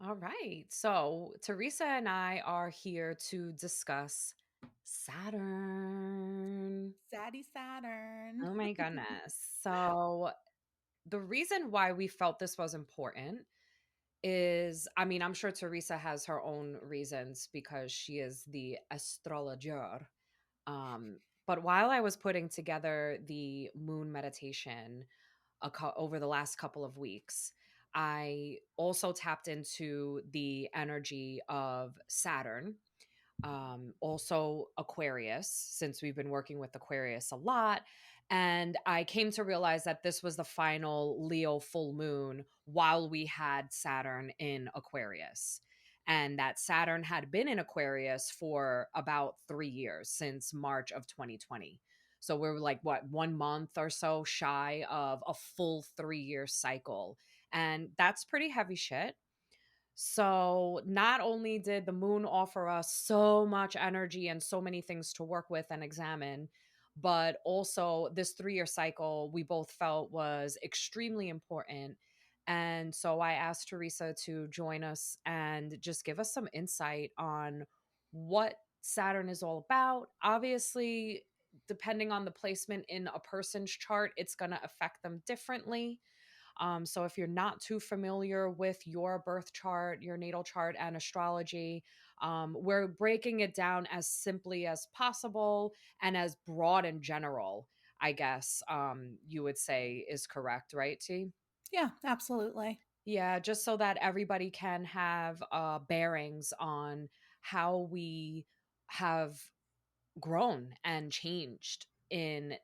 All right. So, Teresa and I are here to discuss Saturn. Zaddy Saturn. Oh my goodness. So, the reason why we felt this was important is I mean, I'm sure Teresa has her own reasons because she is the astrologer. But while I was putting together the moon meditation over the last couple of weeks, I also tapped into the energy of Saturn, also Aquarius, since we've been working with Aquarius a lot. And I came to realize that this was the final Leo full moon while we had Saturn in Aquarius. And that Saturn had been in Aquarius for about 3 years since March of 2020. So we're like, what, 1 month or so shy of a full 3 year cycle. And that's pretty heavy shit. So, not only did the moon offer us so much energy and so many things to work with and examine, but also this 3 year cycle we both felt was extremely important. And so I asked Teresa to join us and just give us some insight on what Saturn is all about. Obviously, depending on the placement in a person's chart, it's going to affect them differently. So if you're not too familiar with your birth chart, your natal chart, and astrology, we're breaking it down as simply as possible and as broad and general, I guess you would say is correct, right, T? Yeah, absolutely. Yeah, just so that everybody can have bearings on how we have grown and changed in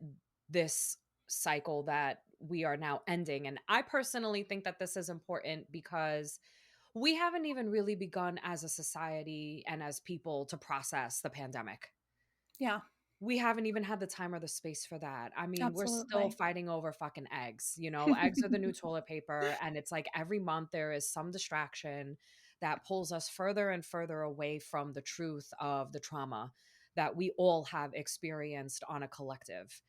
this cycle that we are now ending. And I personally think that this is important because we haven't even really begun as a society and as people to process the pandemic. Yeah, We haven't even had the time or the space for that. I mean, we're still absolutely. fighting over fucking eggs. Eggs are the new toilet paper. And it's like every month there is some distraction that pulls us further and further away from the truth of the trauma that we all have experienced on a collective.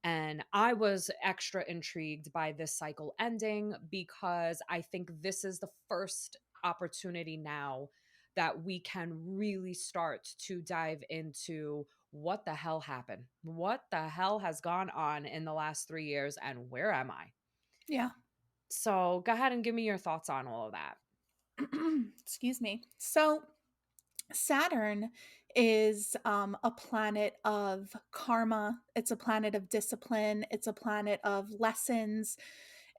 And I was extra intrigued by this cycle ending because I think this is the first opportunity now that we can really start to dive into what the hell happened? What the hell has gone on in the last 3 years and where am I? Yeah. So go ahead and give me your thoughts on all of that. Excuse me. So, Saturn is a planet of karma. It's a planet of discipline. It's a planet of lessons.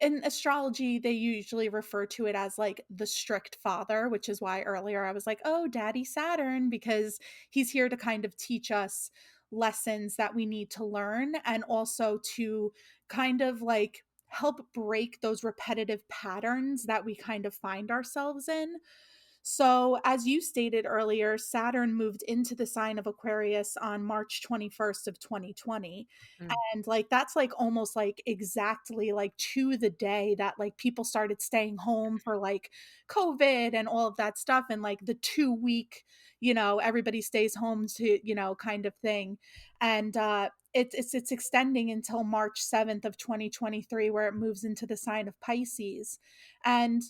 In astrology, they usually refer to it as like the strict father, which is why earlier I was like, oh, Daddy Saturn, because he's here to kind of teach us lessons that we need to learn and also to kind of like help break those repetitive patterns that we kind of find ourselves in. So, as you stated earlier, Saturn moved into the sign of Aquarius on March 21st of 2020. Mm, And like that's like almost like exactly like to the day that like people started staying home for like COVID and all of that stuff and like the 2 week, everybody stays home to, kind of thing. And it's extending until March 7th of 2023 where it moves into the sign of Pisces. And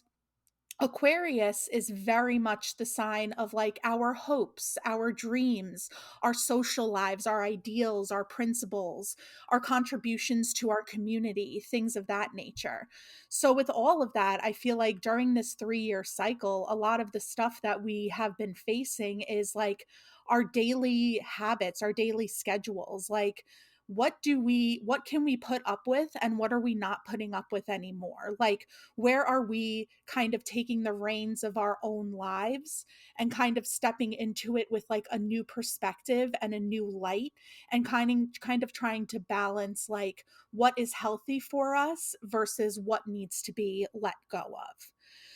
Aquarius is very much the sign of like our hopes, our dreams, our social lives, our ideals, our principles, our contributions to our community, things of that nature. So, with all of that, I feel like during this 3 year cycle, a lot of the stuff that we have been facing is like our daily habits, our daily schedules. Like, what can we put up with and what are we not putting up with anymore? Like, where are we kind of taking the reins of our own lives and kind of stepping into it with like a new perspective and a new light and kind of trying to balance like what is healthy for us versus what needs to be let go of.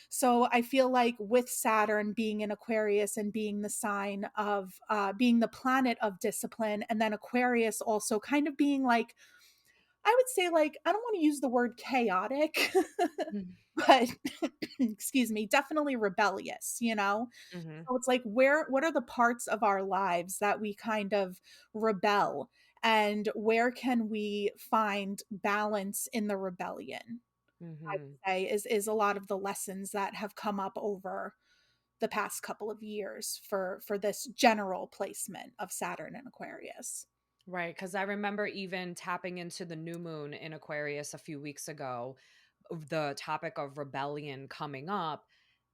So I feel like with Saturn being in Aquarius and being the sign of being the planet of discipline, and then Aquarius also kind of being like, I would say, like, I don't want to use the word chaotic, mm, but excuse me, definitely rebellious, you know? mhm, So it's like, what are the parts of our lives that we kind of rebel? And where can we find balance in the rebellion? I would mhm. say is a lot of the lessons that have come up over. the past couple of years for this general placement of Saturn in Aquarius. Right, because I remember even tapping into the new moon in Aquarius a few weeks ago, of the topic of rebellion coming up.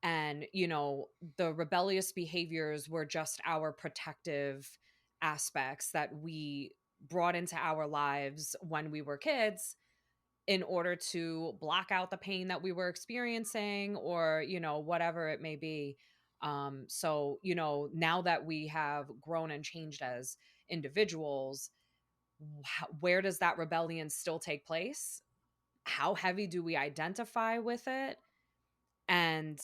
And, the rebellious behaviors were just our protective aspects that we brought into our lives when we were kids in order to block out the pain that we were experiencing, or whatever it may be. So now that we have grown and changed as individuals, where does that rebellion still take place? How heavy do we identify with it? And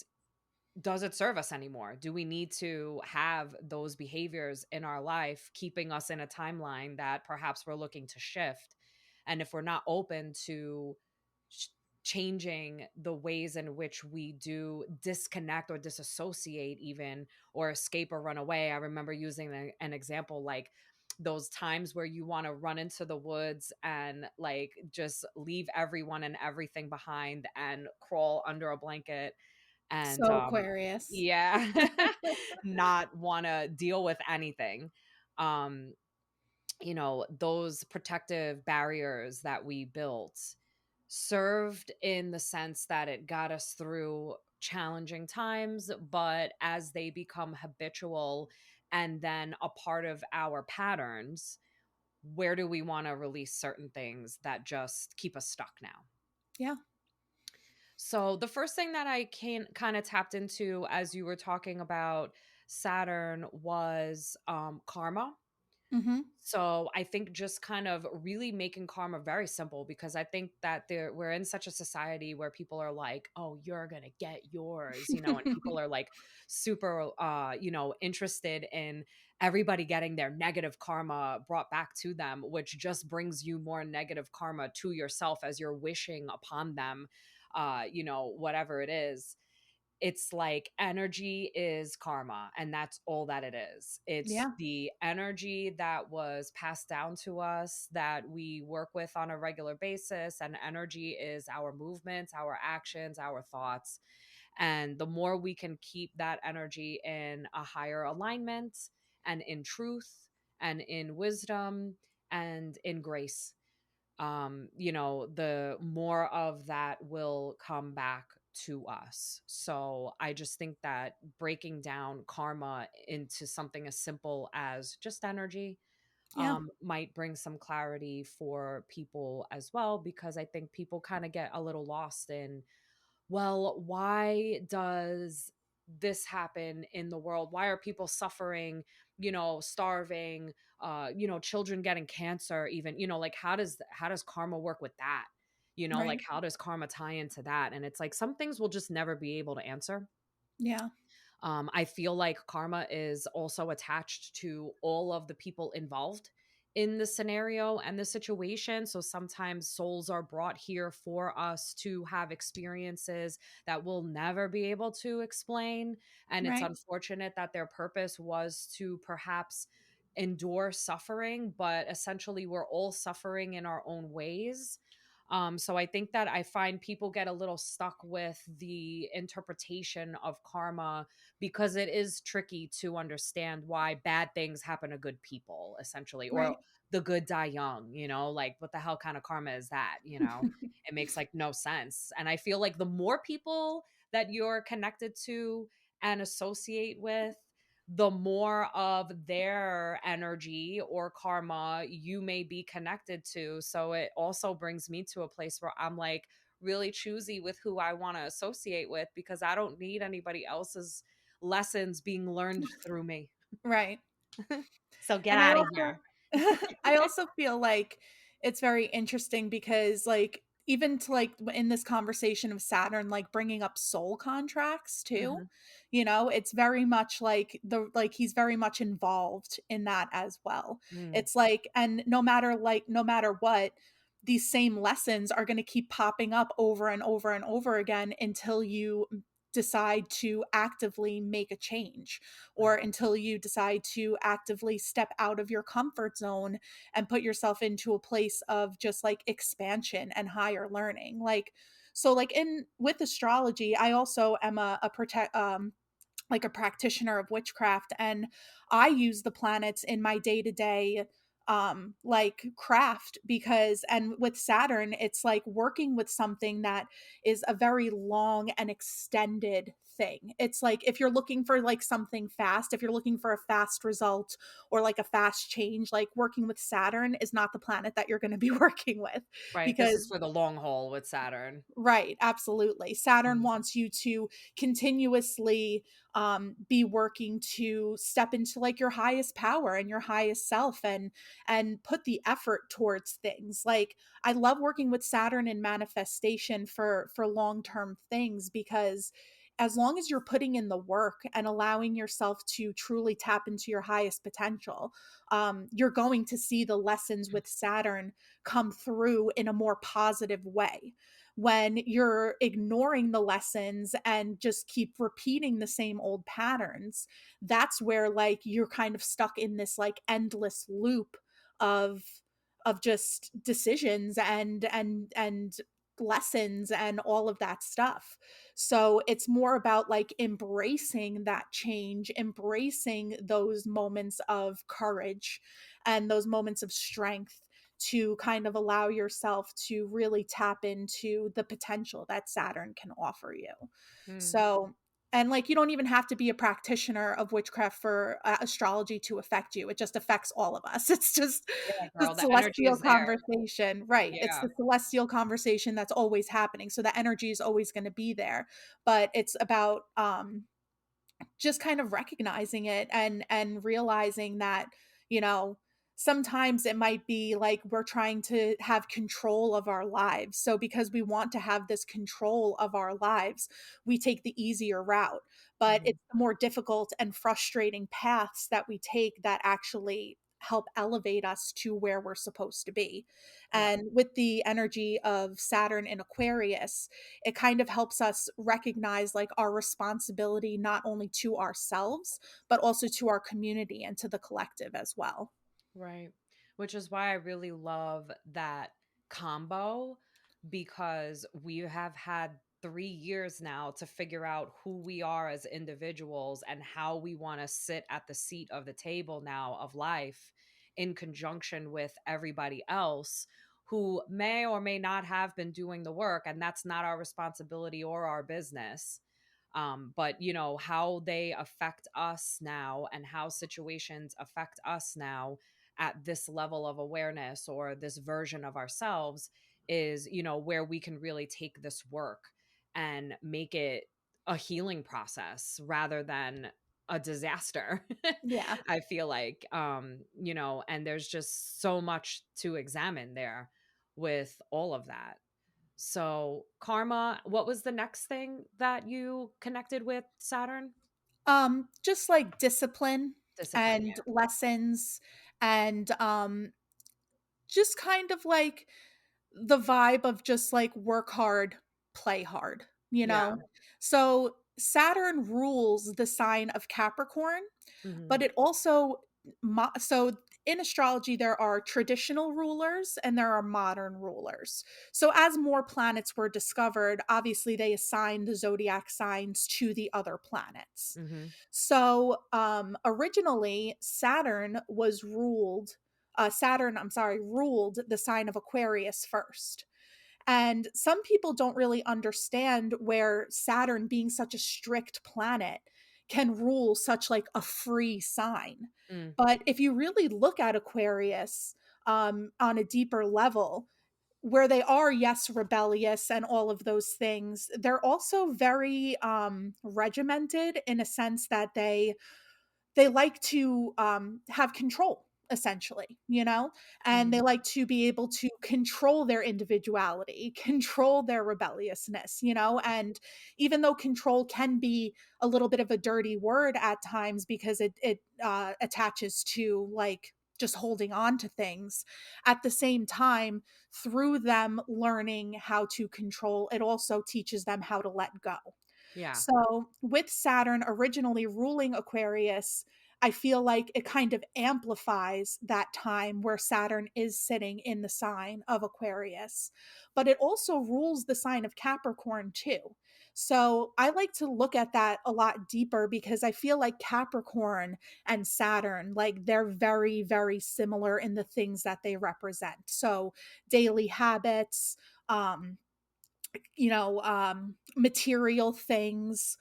does it serve us anymore? Do we need to have those behaviors in our life keeping us in a timeline that perhaps we're looking to shift? And if we're not open to ch- changing the ways in which we do disconnect or disassociate, even, or escape or run away. I remember using an example like those times where you want to run into the woods and like just leave everyone and everything behind and crawl under a blanket and So Aquarius. yeah, not want to deal with anything. um those protective barriers that we built served in the sense that it got us through challenging times, but as they become habitual and then a part of our patterns, where do we want to release certain things that just keep us stuck now? Yeah. So the first thing that I can kind of tapped into as you were talking about Saturn was karma. Mhm. So I think just kind of really making karma very simple, because I think that we're in such a society where people are like, "Oh, you're gonna get yours," and people are like super, interested in everybody getting their negative karma brought back to them, which just brings you more negative karma to yourself as you're wishing upon them, whatever it is. It's like energy is karma, and that's all that it is. It's Yeah. the energy that was passed down to us that we work with on a regular basis, and energy is our movements, our actions, our thoughts. And the more we can keep that energy in a higher alignment and in truth and in wisdom and in grace, the more of that will come back to us. So I just think that breaking down karma into something as simple as just energy Yeah. might bring some clarity for people as well, because I think people kind of get a little lost in, well, why does this happen in the world? Why are people suffering, starving, children getting cancer, even, like how does karma work with that? Like Right. how does karma tie into that? And it's like some things we'll just never be able to answer. Yeah. I feel like karma is also attached to all of the people involved in the scenario and the situation. So sometimes souls are brought here for us to have experiences that we'll never be able to explain. And it's Right. unfortunate that their purpose was to perhaps endure suffering, but essentially we're all suffering in our own ways. So I think that I find people get a little stuck with the interpretation of karma, because it is tricky to understand why bad things happen to good people, essentially, or Right. the good die young, like what the hell kind of karma is that? It makes like no sense. And I feel like the more people that you're connected to and associate with, the more of their energy or karma you may be connected to. So it also brings me to a place where I'm like really choosy with who I want to associate with, because I don't need anybody else's lessons being learned through me. Right. So get And I out of also here. I also feel like it's very interesting because, like, even to, like, in this conversation of Saturn, like, bringing up soul contracts too, Mhm. it's very much like he's very much involved in that as well. Mm, It's like and no matter what, these same lessons are gonna keep popping up over and over and over again until you decide to actively make a change, or right. until you decide to actively step out of your comfort zone and put yourself into a place of just like expansion and higher learning. Like, so like in with astrology, I also am a protect like a practitioner of witchcraft, and I use the planets in my day-to-day like craft, because and with Saturn it's like working with something that is a very long and extended thing. It's like if you're looking for like something fast, if you're looking for a fast result or like a fast change, like working with Saturn is not the planet that you're going to be working with, Right, this is because for the long haul with Saturn. right, absolutely. Saturn Mhm. wants you to continuously be working to step into like your highest power and your highest self, and put the effort towards things. Like I love working with Saturn in manifestation for long-term things, because as long as you're putting in the work and allowing yourself to truly tap into your highest potential, you're going to see the lessons with Saturn come through in a more positive way. When you're ignoring the lessons and just keep repeating the same old patterns, that's where like you're kind of stuck in this like endless loop of just decisions and lessons and all of that stuff. So it's more about like embracing that change, embracing those moments of courage and those moments of strength, to kind of allow yourself to really tap into the potential that Saturn can offer you. Mm. So, and like you don't even have to be a practitioner of witchcraft for astrology to affect you. It just affects all of us. It's just Yeah, the girl, the energy celestial is there. conversation, right? It's Yeah. the celestial conversation that's always happening. So the energy is always going to be there, but it's about just kind of recognizing it and realizing that, you know, sometimes it might be like we're trying to have control of our lives. So because we want to have this control of our lives, we take the easier route. But Mhm. it's the more difficult and frustrating paths that we take that actually help elevate us to where we're supposed to be. Yeah. And with the energy of Saturn in Aquarius, it kind of helps us recognize like our responsibility not only to ourselves but also to our community and to the collective as well. Right. Which is why I really love that combo, because we have had 3 years now to figure out who we are as individuals and how we want to sit at the seat of the table now of life in conjunction with everybody else who may or may not have been doing the work. And that's not our responsibility or our business. But you know how they affect us now and how situations affect us now at this level of awareness or this version of ourselves is, you know, where we can really take this work and make it a healing process rather than a disaster. Yeah. I feel like, you know, and there's just so much to examine there with all of that. So, karma, what was the next thing that you connected with Saturn? Just like discipline Discipline, and lessons, and just kind of like the vibe of just like work hard, play hard, you yeah. know? So Saturn rules the sign of Capricorn, Yeah. Hmm. but it also so in astrology there are traditional rulers and there are modern rulers. So as more planets were discovered, obviously they assigned the zodiac signs to the other planets. Hmm. So originally Saturn, I'm sorry, ruled the sign of Aquarius first. And some people don't really understand where Saturn, being such a strict planet, can rule such like a free sign. Mm. But if you really look at Aquarius on a deeper level, where they are, yes, rebellious and all of those things, they're also very regimented in a sense that they like to have control, essentially, you know, and they Mhm. like to be able to control their individuality, control their rebelliousness, you know. And even though control can be a little bit of a dirty word at times because it attaches to like just holding on to things, at the same time, through them learning how to control, it also teaches them how to let go. Yeah. So, with Saturn originally ruling Aquarius, I feel like it kind of amplifies that time where Saturn is sitting in the sign of Aquarius. But it also rules the sign of Capricorn too. So I like to look at that a lot deeper because I feel like Capricorn and Saturn, like they're very, very similar in the things that they represent. So daily habits, um, material things,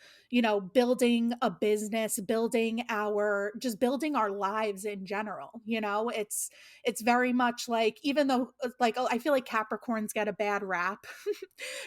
building a business, building our lives in general. It's very much like, even though I feel like Capricorns get a bad rap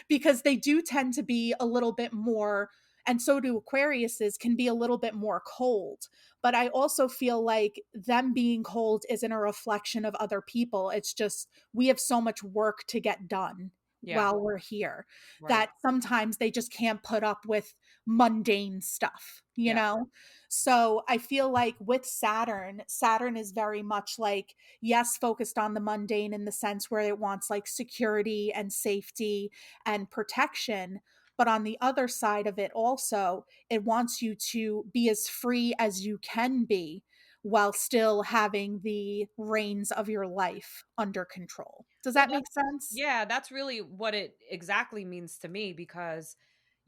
because they do tend to be a little bit more, and so do Aquariuses, can be a little bit more cold. But I also feel like them being cold isn't a reflection of other people. It's just we have so much work to get done Yeah, while we're here right. that sometimes they just can't put up with mundane stuff, you Yeah. know? So I feel like with Saturn, Saturn is very much like, yes, focused on the mundane in the sense where it wants like security and safety and protection. But on the other side of it, also, it wants you to be as free as you can be while still having the reins of your life under control. Does Well, that make sense? that's really what it exactly means to me because,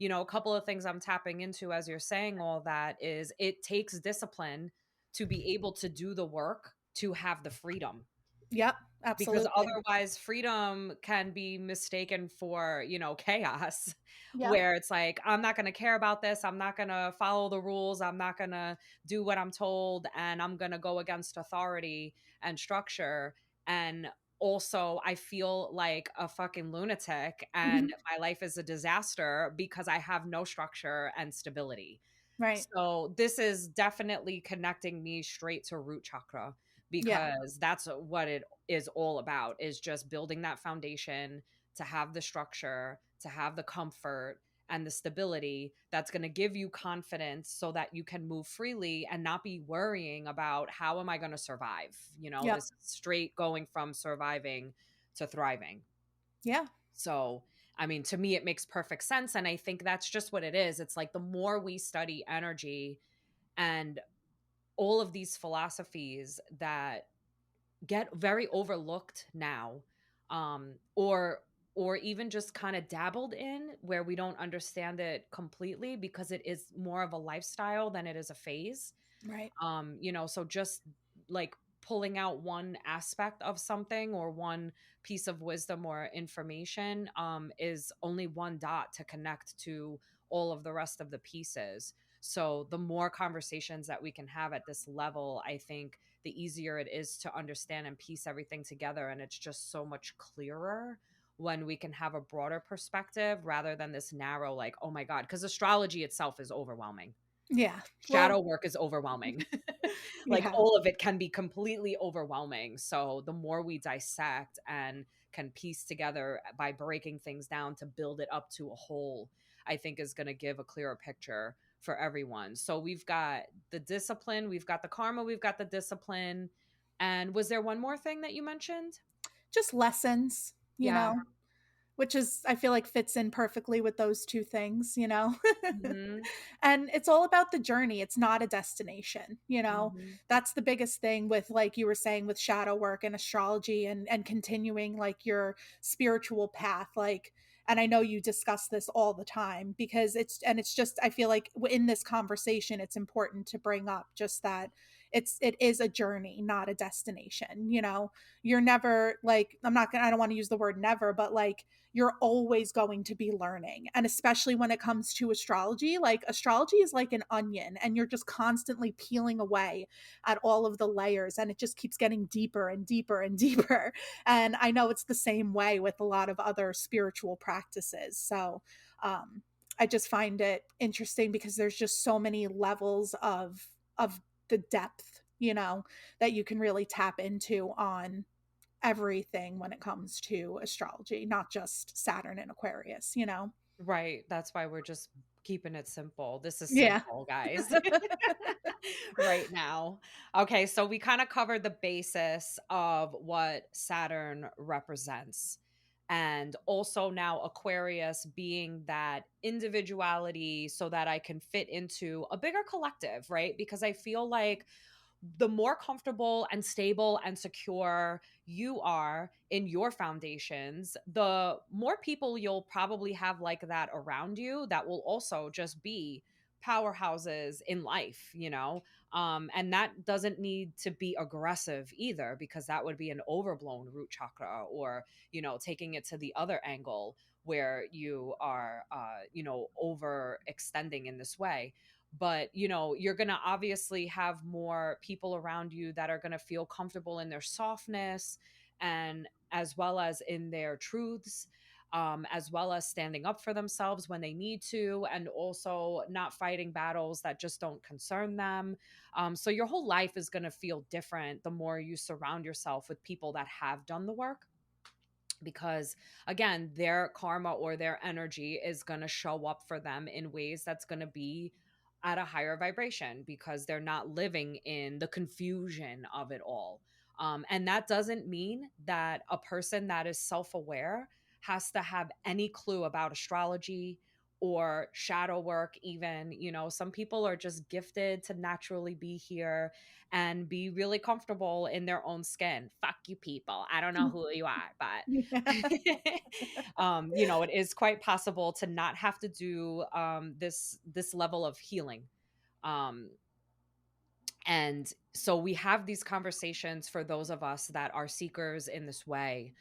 a couple of things I'm tapping into as you're saying all that is it takes discipline to be able to do the work to have the freedom. Yep, Because absolutely. otherwise freedom can be mistaken for, chaos, Yep. where it's like, I'm not gonna care about this, I'm not gonna follow the rules, I'm not gonna do what I'm told, and I'm gonna go against authority and structure, and also I feel like a fucking lunatic, and Mhm. my life is a disaster because I have no structure and stability. Right. So this is definitely connecting me straight to root chakra Yeah. because that's what it is all about is just building that foundation to have the structure, to have the comfort and the stability that's going to give you confidence so that you can move freely and not be worrying about how am I going to survive? Yep. This is straight going from surviving to thriving. Yeah. So, I mean, to me, it makes perfect sense. And I think that's just what it is. It's like the more we study energy and all of these philosophies that get very overlooked now, or even just kind of dabbled in where we don't understand it completely because it is more of a lifestyle than it is a phase. Right. So just like pulling out one aspect of something or one piece of wisdom or information is only one dot to connect to all of the rest of the pieces. So the more conversations that we can have at this level, I think the easier it is to understand and piece everything together. And it's just so much clearer when we can have a broader perspective rather than this narrow, like, oh my God, because astrology itself is overwhelming. Yeah. Well, Shadow work is overwhelming. Like, yeah. all of it can be completely overwhelming. So, the more we dissect and can piece together by breaking things down to build it up to a whole, I think is going to give a clearer picture for everyone. So, we've got the discipline, we've got the karma, we've got the discipline. And was there one more thing that you mentioned? Just lessons, Yeah. which is I feel like fits in perfectly with those 2 things. Mhm. And it's all about the journey, it's not a destination. Mhm. That's the biggest thing with, like you were saying, with shadow work and astrology and continuing, like, your spiritual path, like, and I know you discuss this all the time because it's just I feel like in this conversation, it's important to bring up just that it is a journey, not a destination. You're never like, I don't wanna use the word never, but, like, you're always going to be learning. And especially when it comes to astrology, like astrology is like an onion and you're just constantly peeling away at all of the layers and it just keeps getting deeper and deeper and deeper. And I know it's the same way with a lot of other spiritual practices. So, I just find it interesting because there's just so many levels of the depth, that you can really tap into on everything when it comes to astrology, not just Saturn and Aquarius. Right. That's why we're just keeping it simple. This is Yeah. simple, guys. Right now. Okay, so we kind of covered the basis of what Saturn represents. And also now Aquarius being that individuality so that I can fit into a bigger collective, right? Because I feel like the more comfortable and stable and secure you are in your foundations, the more people you'll probably have like that around you that will also just be powerhouses in life, you know? And that doesn't need to be aggressive either, because that would be an overblown root chakra, or, you know, taking it to the other angle where you are, overextending in this way. But you know, you're going to obviously have more people around you that are going to feel comfortable in their softness, and as well as in their truths, as well as standing up for themselves when they need to, and also not fighting battles that just don't concern them. So your whole life is going to feel different the more you surround yourself with people that have done the work, because again, their karma or their energy is going to show up for them in ways that's going to be at a higher vibration, because they're not living in the confusion of it all. And that doesn't mean that a person that is self-aware has to have any clue about astrology or shadow work. Even, you know, some people are just gifted to naturally be here and be really comfortable in their own skin. Fuck you people, I don't know who you are, but Yeah. you know, it is quite possible to not have to do this level of healing. um and so we have these conversations for those of us that are seekers in this way,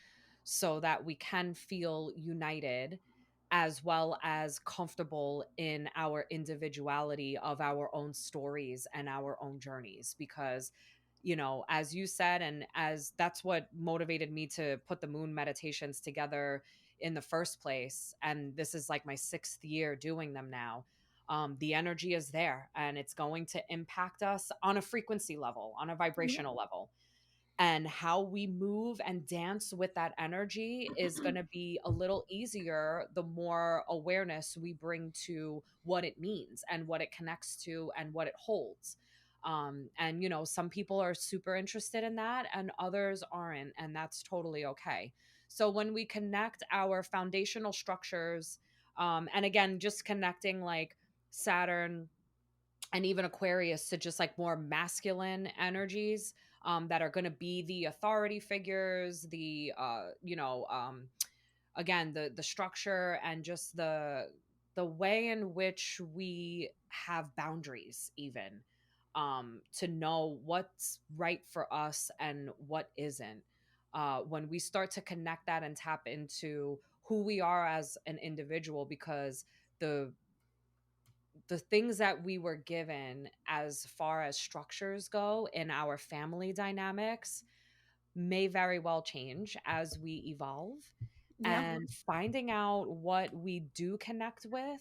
so that we can feel united as well as comfortable in our individuality of our own stories and our own journeys. Because, you know, as you said, and as that's what motivated me to put the moon meditations together in the first place. And this is like my 6th year doing them now. The energy is there, and it's going to impact us on a frequency level, on a Yeah. vibrational level. And how we move and dance with that energy is going to be a little easier the more awareness we bring to what it means and what it connects to and what it holds. And you know, some people are super interested in that and others aren't, and that's totally okay. So when we connect our foundational structures, and again, just connecting like Saturn and even Aquarius to just like more masculine energies, that are going to be the authority figures, the again, the structure and just the way in which we have boundaries, even, to know what's right for us and what isn't. When we start to connect that and tap into who we are as an individual, because the the things that we were given as far as structures go in our family dynamics may very well change as we evolve. Yeah. And finding out what we do connect with,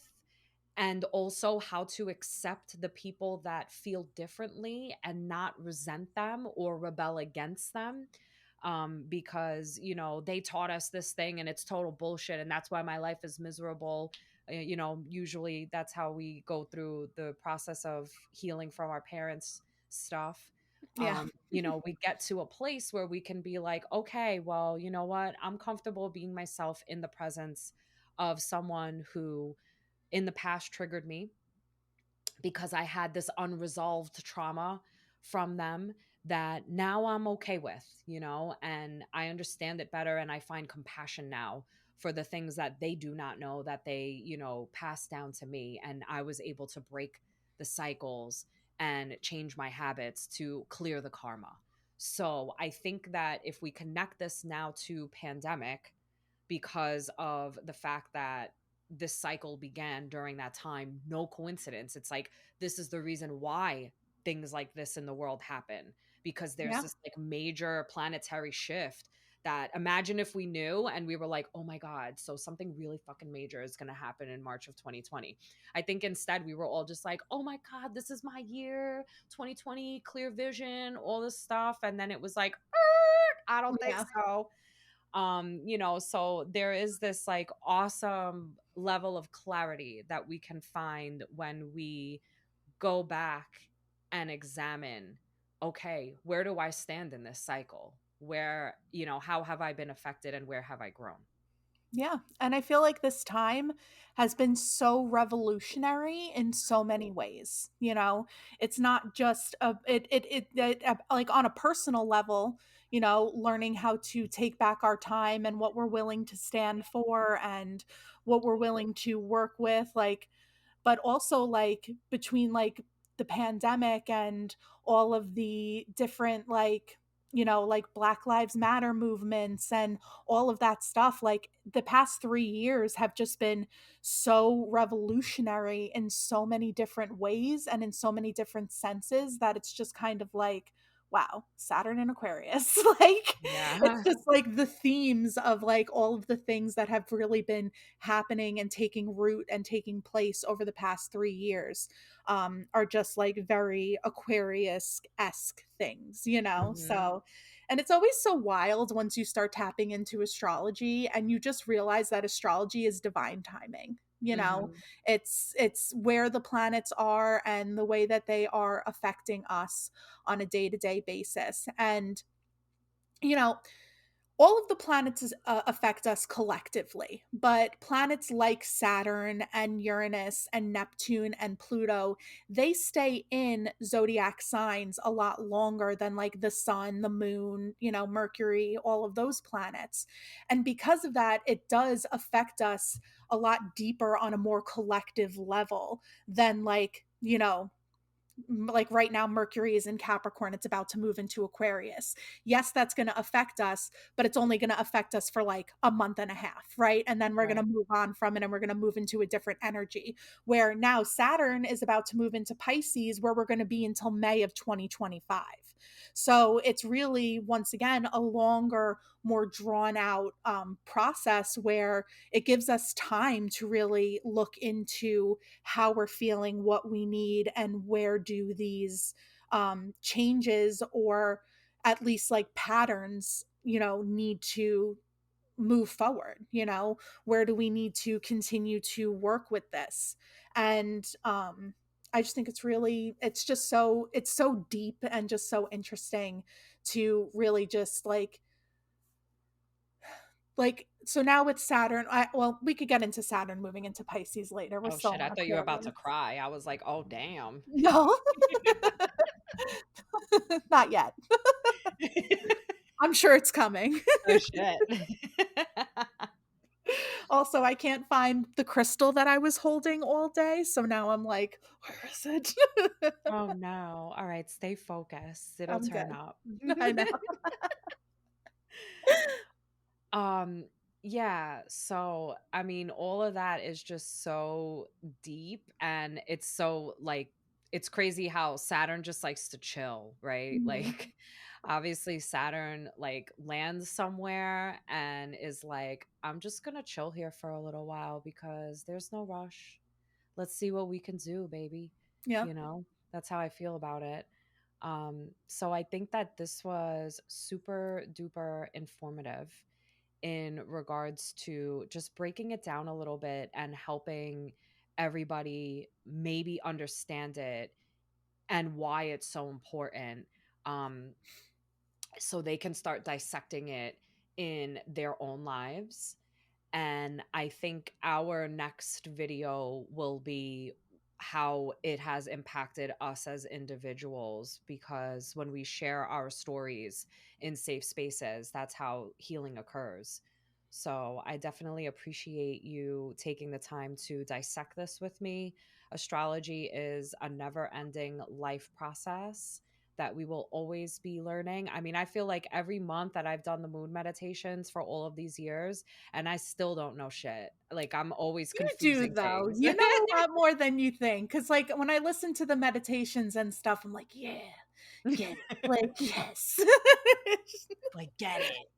and also how to accept the people that feel differently and not resent them or rebel against them, because you know, they taught us this thing and it's total bullshit, and that's why my life is miserable. You know, usually that's how we go through the process of healing from our parents stuff. Yeah. You know, we get to a place where we can be like, okay, well, you know what, I'm comfortable being myself in the presence of someone who in the past triggered me, because I had this unresolved trauma from them that now I'm okay with, you know, and I understand it better, and I find compassion now for the things that they do not know that they, you know, passed down to me. And I was able to break the cycles and change my habits to clear the karma. So I think that if we connect this now to pandemic, because of the fact that this cycle began during that time. No coincidence. It's like this is the reason why things like this in the world happen, because there's Yeah. this like major planetary shift that, imagine if we knew and we were like, "Oh my god, so something really fucking major is going to happen in March of 2020." I think instead we were all just like, "Oh my god, this is my year, 2020, clear vision, all this stuff." And then it was like, I don't think Yeah. so. You know, so there is this like awesome level of clarity that we can find when we go back and examine, okay, where do I stand in this cycle? Where, you know, how have I been affected and where have I grown? Yeah, and I feel like this time has been so revolutionary in so many ways, you know? It's not just a like, on a personal level, learning how to take back our time and what we're willing to stand for and what we're willing to work with, like, but also like between like the pandemic and all of the different like like Black Lives Matter movements and all of that stuff, like the past 3 years have just been so revolutionary in so many different ways and in so many different senses that it's just kind of like, wow, Saturn and Aquarius. Like, it's Yeah. just like the themes of like all of the things that have really been happening and taking root and taking place over the past 3 years, are just like very Aquarius-esque things, you know? Mhm. So, and it's always so wild once you start tapping into astrology and you just realize that astrology is divine timing. You know, Mhm. it's where the planets are and the way that they are affecting us on a day-to-day basis. And you know, all of the planets affect us collectively, but planets like Saturn and Uranus and Neptune and Pluto, they stay in zodiac signs a lot longer than like the sun, the moon, Mercury, all of those planets. And because of that, it does affect us a lot deeper on a more collective level than like, like right now Mercury is in Capricorn, it's about to move into Aquarius. Yes, that's going to affect us, but it's only going to affect us for like a month and a half, right? And then we're going to Right. move on from it and we're going to move into a different energy. Where now Saturn is about to move into Pisces, where we're going to be until May of 2025. So it's really, once again, a longer, more drawn out process where it gives us time to really look into how we're feeling, what we need, and where do these changes or at least like patterns, need to move forward. Where do we need to continue to work with this? And I just think it's just so, it's so deep and just so interesting to really just like so now with Saturn, well, we could get into Saturn moving into Pisces later. We're Oh, still shit, I on thought you were about to Aquarius. cry. I was like, "Oh, damn." No, not yet. I'm sure it's coming. Oh, shit. Also, I can't find the crystal that I was holding all day, so now I'm like, "Where is it?" Oh, no. Alright, stay focused. It'll I'm turn good. up. I know. Um, yeah, so, I mean, all of that is just so deep, and it's so, like it's crazy how Saturn just likes to chill, right? Mhm. Like, obviously, Saturn, like, lands somewhere and is like, "I'm just gonna chill here for a little while because there's no rush. Let's see what we can do, baby." Yeah. You know? That's how I feel about it. So I think that this was super duper informative in regards to just breaking it down a little bit and helping everybody maybe understand it and why it's so important, um, so they can start dissecting it in their own lives. And I think our next video will be how it has impacted us as individuals, because when we share our stories in safe spaces, that's how healing occurs. So I definitely appreciate you taking the time to dissect this with me. Astrology is a never ending life process that we will always be learning. I mean, I feel like every month that I've done the moon meditations for all of these years, and I still don't know shit. Like, I'm always You do confusing though. things. You know a lot more than you think. Cause like when I listen to the meditations and stuff, I'm like, "Yeah, get it." Like, "Yes." Like, get it.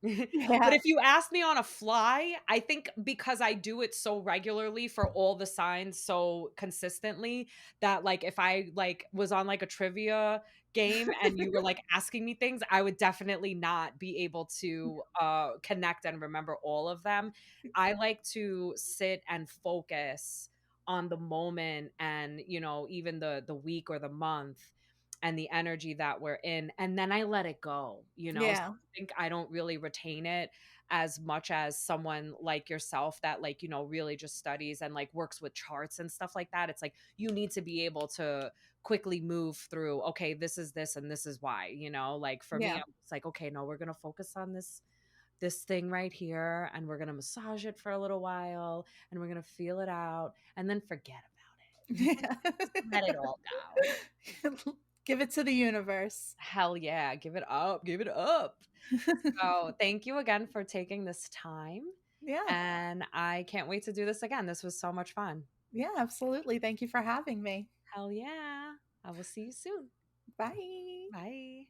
But Yeah. if you ask me on a fly, I think because I do it so regularly for all the signs so consistently, that like if I like was on like a trivia game and you were like asking me things, I would definitely not be able to connect and remember all of them. I like to sit and focus on the moment, and even the week or the month and the energy that we're in, and then I let it go. So Yeah. I think I don't really retain it. as much as someone like yourself that, like, really just studies and like works with charts and stuff like that. It's like you need to be able to quickly move through, okay, this is this and this is why, like for me, Yeah. I'm just like, okay, no, we're gonna focus on this thing right here, and we're gonna massage it for a little while, and we're gonna feel it out and then forget about it. Yeah. Just let it all go. Give it to the universe. Hell yeah, give it up, give it up. So, thank you again for taking this time, Yeah. and I can't wait to do this again. This was so much fun. Yeah, absolutely. Thank you for having me. Hell yeah. I will see you soon. Bye. Bye.